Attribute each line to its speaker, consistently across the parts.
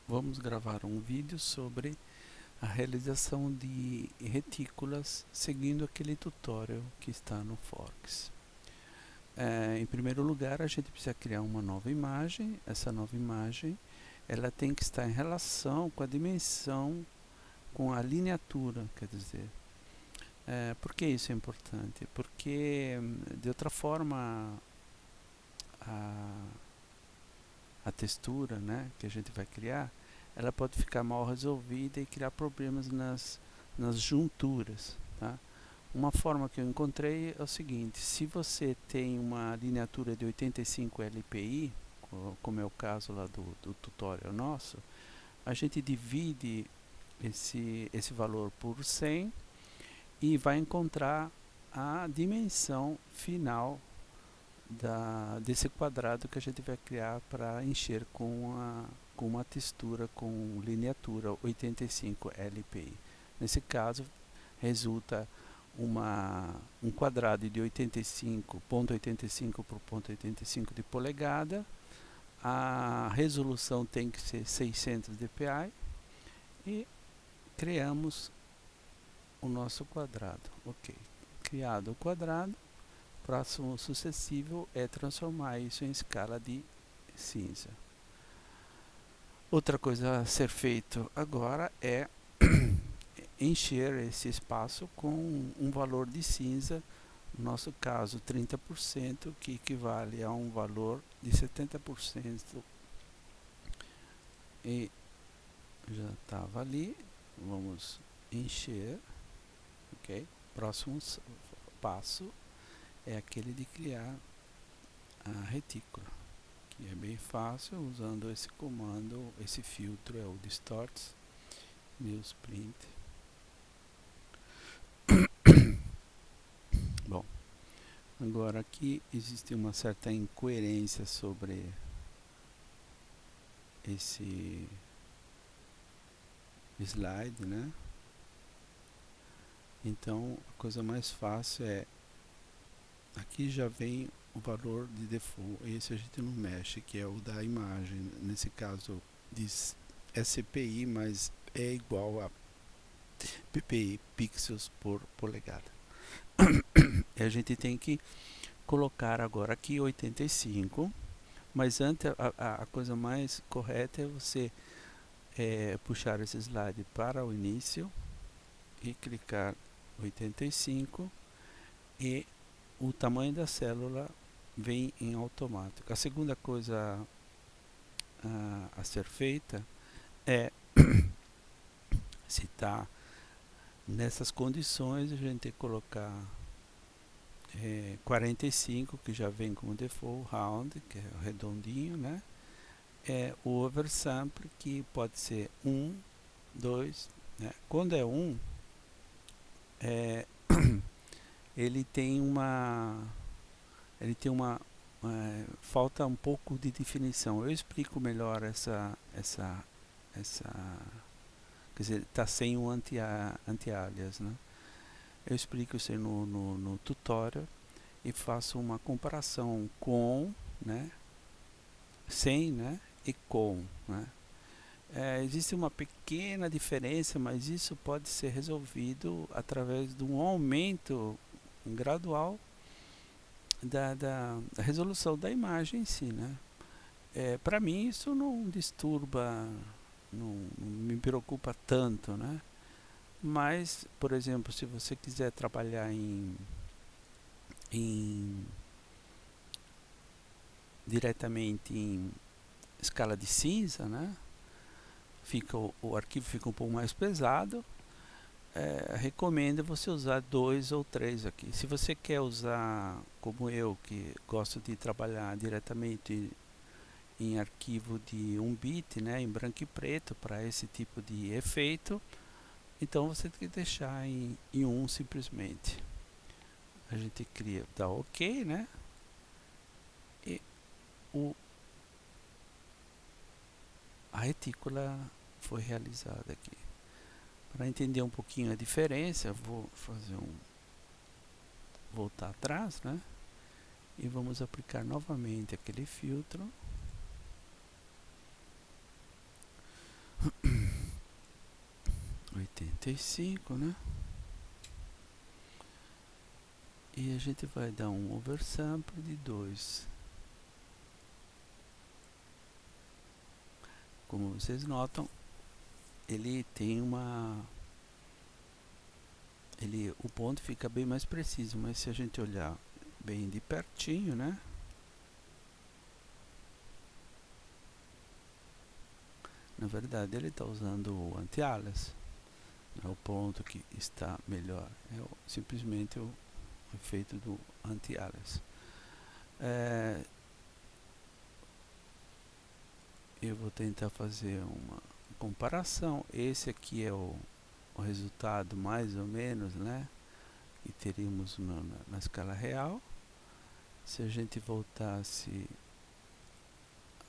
Speaker 1: Vamos gravar um vídeo sobre a realização de retículas seguindo aquele tutorial que está no Forks. Em primeiro lugar, a gente precisa criar uma nova imagem. Essa nova imagem ela tem que estar em relação com a dimensão, com a lineatura, quer dizer. Por que isso é importante? Porque, de outra forma, a textura, né, que a gente vai criar, ela pode ficar mal resolvida e criar problemas nas junturas, tá? Uma forma que eu encontrei é o seguinte: se você tem uma lineatura de 85 LPI, como é o caso lá do tutorial nosso, a gente divide esse valor por 100 e vai encontrar a dimensão final desse quadrado que a gente vai criar para encher com uma textura com lineatura 85 LPI. Nesse caso, resulta um quadrado de 85,85 por 0,85 de polegada. A resolução tem que ser 600 dpi e criamos o nosso quadrado. Ok, criado o quadrado, o próximo sucessivo é transformar isso em escala de cinza. Outra coisa a ser feito agora é encher esse espaço com um valor de cinza, no nosso caso 30%, que equivale a um valor de 70%. E já estava ali, vamos encher, ok? Próximo passo é aquele de criar a retícula, que é bem fácil usando esse comando. Esse filtro é o Distorts Newsprint. Bom, agora aqui existe uma certa incoerência sobre esse slide, né? Então a coisa mais fácil é, aqui já vem o valor de default, esse a gente não mexe, que é o da imagem. Nesse caso diz SPI, mas é igual a ppi, pixels por polegada. E a gente tem que colocar agora aqui 85, mas antes a coisa mais correta é você puxar esse slide para o início e clicar 85 e o tamanho da célula vem em automático. A segunda coisa a ser feita é, se está nessas condições, a gente tem que colocar 45, que já vem como default, round, que é o redondinho, né? O oversample, que pode ser 1, 2, né? Quando é 1, ele tem uma falta um pouco de definição. Eu explico melhor essa quer dizer, está sem o anti-alias, né? Eu explico isso no tutorial e faço uma comparação com, né, sem, né, e com, né. Existe uma pequena diferença, mas isso pode ser resolvido através de um aumento gradual da resolução da imagem em si, né. Para mim isso não disturba, não me preocupa tanto, né. Mas, por exemplo, se você quiser trabalhar diretamente em escala de cinza, né, o arquivo fica um pouco mais pesado. Recomendo você usar 2 ou 3 aqui. Se você quer usar, como eu, que gosto de trabalhar diretamente em arquivo de 1 bit, né, em branco e preto, para esse tipo de efeito, então você tem que deixar em 1 simplesmente. A gente cria, dá OK, né? E a retícula foi realizada aqui. Para entender um pouquinho a diferença, vou fazer voltar atrás, né? E vamos aplicar novamente aquele filtro. 85, né? E a gente vai dar um oversample de 2. Como vocês notam, ele tem o ponto fica bem mais preciso, mas se a gente olhar bem de pertinho, né? Na verdade ele está usando o anti-alias. É o ponto que está melhor. É simplesmente o efeito do anti-alias. Eu vou tentar fazer uma comparação. Esse aqui é o resultado mais ou menos, né, que teríamos na escala real. Se a gente voltasse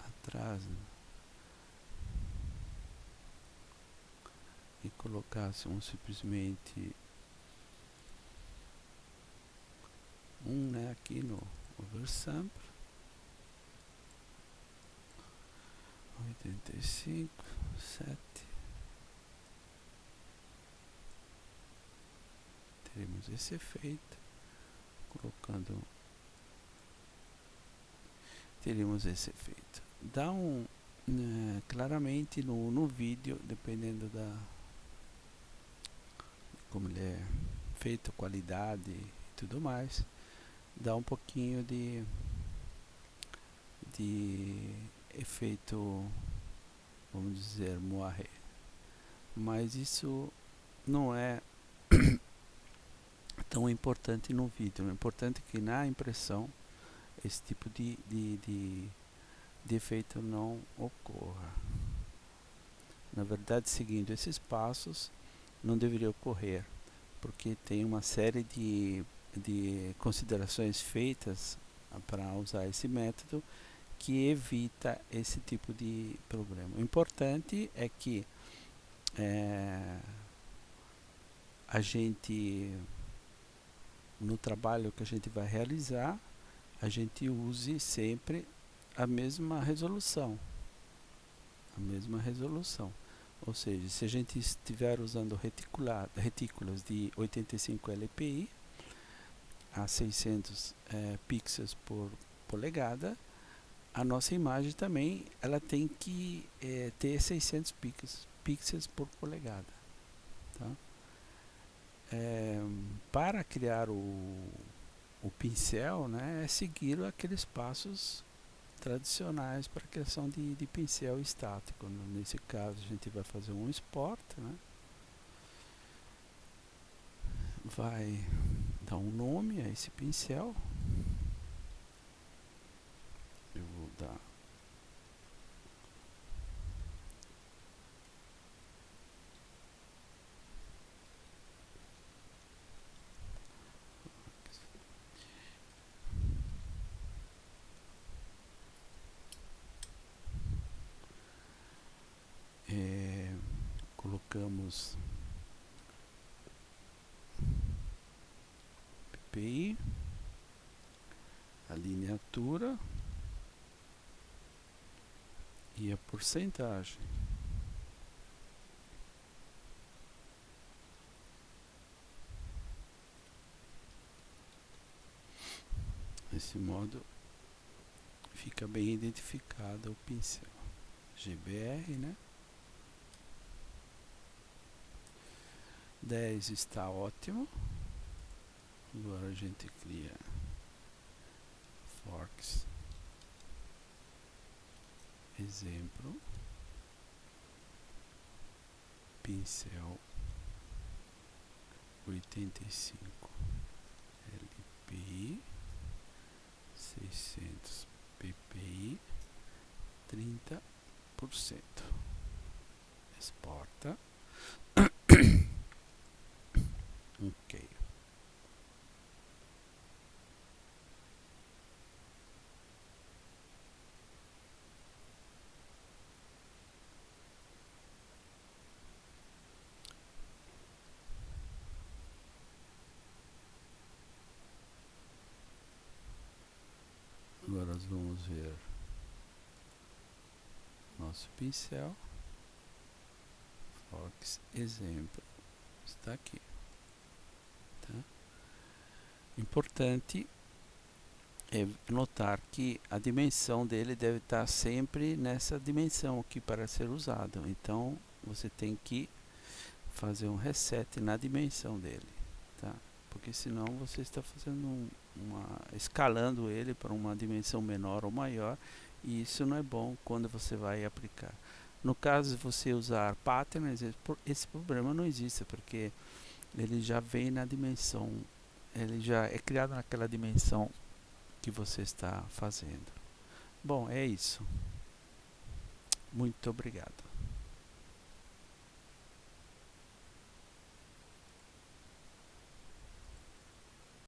Speaker 1: atrás, né, e colocasse simplesmente né, aqui no oversample 85, 7, teremos esse efeito. Colocando, teríamos esse efeito. Dá claramente no vídeo, dependendo de como ele é feito, qualidade e tudo mais, dá um pouquinho de efeito, vamos dizer, moiré. Mas isso não é tão importante no vídeo. O importante é que na impressão esse tipo de efeito não ocorra. Na verdade, seguindo esses passos, não deveria ocorrer, porque tem uma série de considerações feitas para usar esse método que evita esse tipo de problema. O importante é que a gente, no trabalho que a gente vai realizar, a gente use sempre a mesma resolução. Ou seja, se a gente estiver usando retículas de 85 lpi a 600 pixels por polegada, a nossa imagem também ela tem que ter 600 pixels por polegada, tá? Para criar o pincel, né, é seguir aqueles passos tradicionais para a criação de pincel estático. Nesse caso a gente vai fazer um export, né? Vai dar um nome a esse pincel. Eu vou dar colocamos PPI, a lineatura e a porcentagem. Desse modo fica bem identificado o pincel. GBR, né? 10 está ótimo. Agora a gente cria forks exemplo, pincel 85 lpi, 600 ppi, 30%. Exporta. Ok. Agora nós vamos ver nosso pincel, forks exemplo está aqui, tá? Importante é notar que a dimensão dele deve estar sempre nessa dimensão aqui para ser usado. Então você tem que fazer um reset na dimensão dele, tá? Porque senão você está fazendo escalando ele para uma dimensão menor ou maior, e isso não é bom quando você vai aplicar. No caso de você usar patterns, esse problema não existe, porque ele já vem na dimensão, ele já é criado naquela dimensão que você está fazendo. Bom, é isso. Muito obrigado.